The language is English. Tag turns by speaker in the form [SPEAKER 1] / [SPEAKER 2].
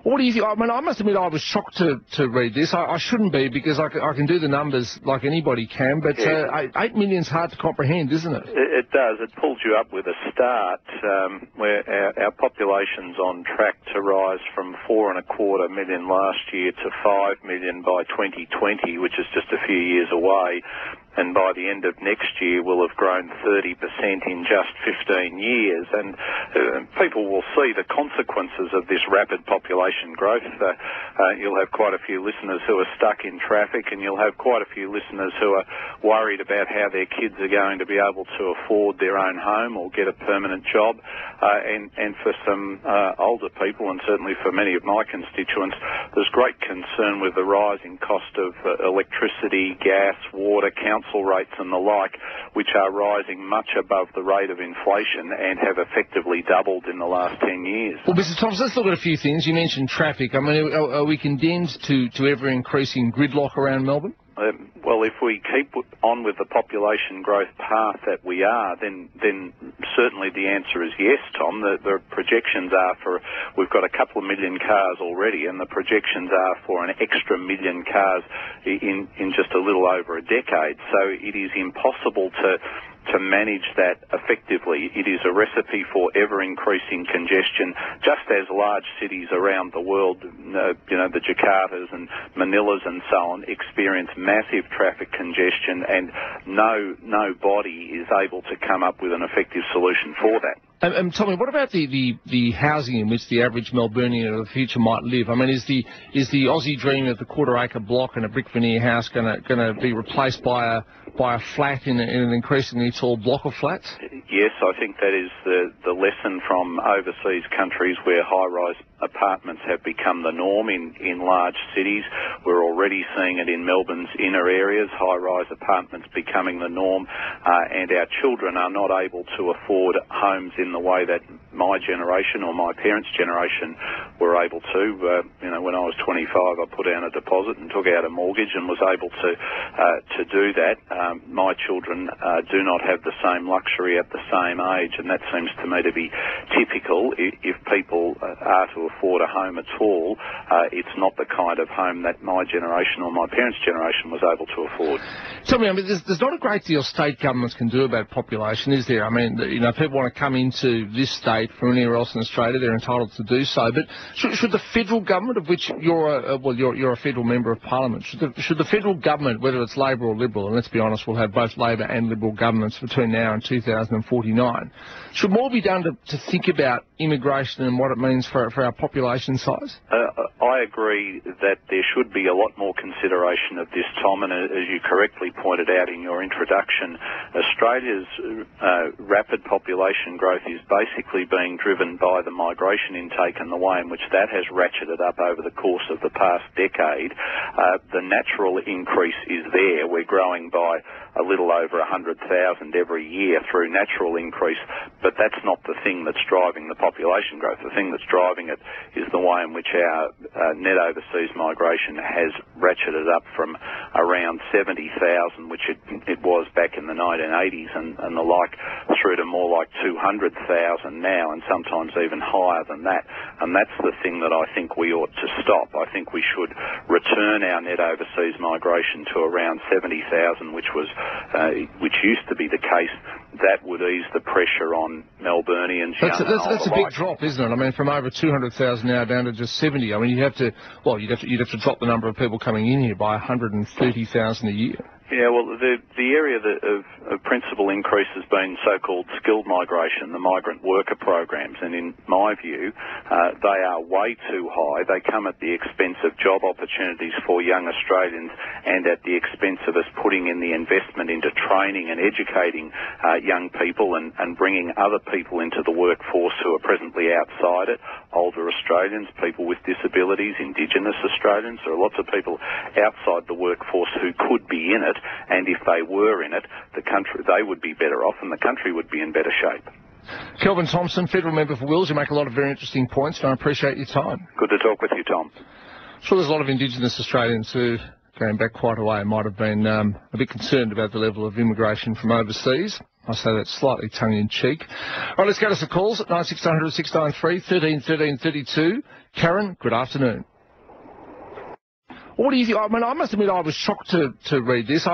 [SPEAKER 1] What do you think? I mean, I must admit I was shocked to read this. I shouldn't be, because I can do the numbers like anybody can, but 8 million's hard to comprehend, isn't it?
[SPEAKER 2] It does. It pulls you up with a start where our population's on track to rise from 4.25 million last year to 5 million by 2020, which is just a few years away. And by the end of next year, we'll have grown 30% in just 15 years. And people will see the consequences of this rapid population growth. You'll have quite a few listeners who are stuck in traffic, and you'll have quite a few listeners who are worried about how their kids are going to be able to afford their own home or get a permanent job. And for some older people, and certainly for many of my constituents, there's great concern with the rising cost of electricity, gas, water, council rates and the like, which are rising much above the rate of inflation and have effectively doubled in the last 10 years.
[SPEAKER 1] Well, Mr. Thompson, let's look at a few things. You mentioned traffic. I mean, are we condemned to ever-increasing gridlock around Melbourne?
[SPEAKER 2] Well, if we keep on with the population growth path that we are, then certainly the answer is yes, Tom. The projections are for, we've got a couple of million cars already, and the projections are for an extra million cars in just a little over a decade. So it is impossible to manage that effectively. It is a recipe for ever-increasing congestion, just as large cities around the world, the Jakartas and Manilas and so on, experience massive traffic congestion, and no body is able to come up with an effective solution for that.
[SPEAKER 1] Tommy, what about the housing in which the average Melburnian of the future might live? I mean, is the Aussie dream of the quarter-acre block and a brick veneer house going to be replaced by a flat in an increasingly tall block of flats?
[SPEAKER 2] Yes, I think that is the lesson from overseas countries where high-rise apartments have become the norm in large cities. We're already seeing it in Melbourne's inner areas, high-rise apartments becoming the norm, and our children are not able to afford homes in the way that my generation or my parents' generation were able to. When I was 25, I put down a deposit and took out a mortgage and was able to do that. My children do not have the same luxury at the same age, and that seems to me to be typical. If people are to afford a home at all, it's not the kind of home that my generation or my parents' generation was able to afford.
[SPEAKER 1] Tell me, I mean, there's not a great deal state governments can do about population, is there? I mean, if people want to come into this state from anywhere else in Australia, they're entitled to do so. But should the federal government, of which you're a federal member of Parliament, should the federal government, whether it's Labor or Liberal, and let's be honest, we'll have both Labor and Liberal governments between now and 2049, should more be done to think about immigration and what it means for our population size?
[SPEAKER 2] I agree that there should be a lot more consideration of this, Tom, and as you correctly pointed out in your introduction, Australia's rapid population growth is basically being driven by the migration intake and the way in which that has ratcheted up over the course of the past decade. The natural increase is there. We're growing by a little over 100,000 every year through natural increase, but that's not the thing that's driving the population growth. The thing that's driving it is the way in which our net overseas migration has ratcheted up from around 70,000, which it was back in the 1980s and the like, through to more like 200,000 now, and sometimes even higher than that. And that's the thing that I think we ought to stop. I think we should return our net overseas migration to around 70,000, which used to be the case. That would ease the pressure on Melburnians.
[SPEAKER 1] That's a big drop, isn't it? I mean, from over 200,000 now down to just 70. I mean, you'd have to drop the number of people coming in here by 130,000 a year.
[SPEAKER 2] Yeah, well, the area of principal increase has been so-called skilled migration, the migrant worker programs, and in my view, they are way too high. They come at the expense of job opportunities for young Australians and at the expense of us putting in the investment into training and educating young people and bringing other people into the workforce who are presently outside it, older Australians, people with disabilities, Indigenous Australians. There are lots of people outside the workforce who could be in it, and if they were in it, they would be better off and the country would be in better shape.
[SPEAKER 1] Kelvin Thomson, Federal Member for Wills. You make a lot of very interesting points, and I appreciate your time.
[SPEAKER 2] Good to talk with you, Tom.
[SPEAKER 1] I'm sure there's a lot of Indigenous Australians who, going back quite a way, might have been a bit concerned about the level of immigration from overseas. I say that slightly tongue-in-cheek. All right, let's go to some calls at 9600 693 13 13 32. Karen, good afternoon. What do you think? I mean, I must admit I was shocked to read this.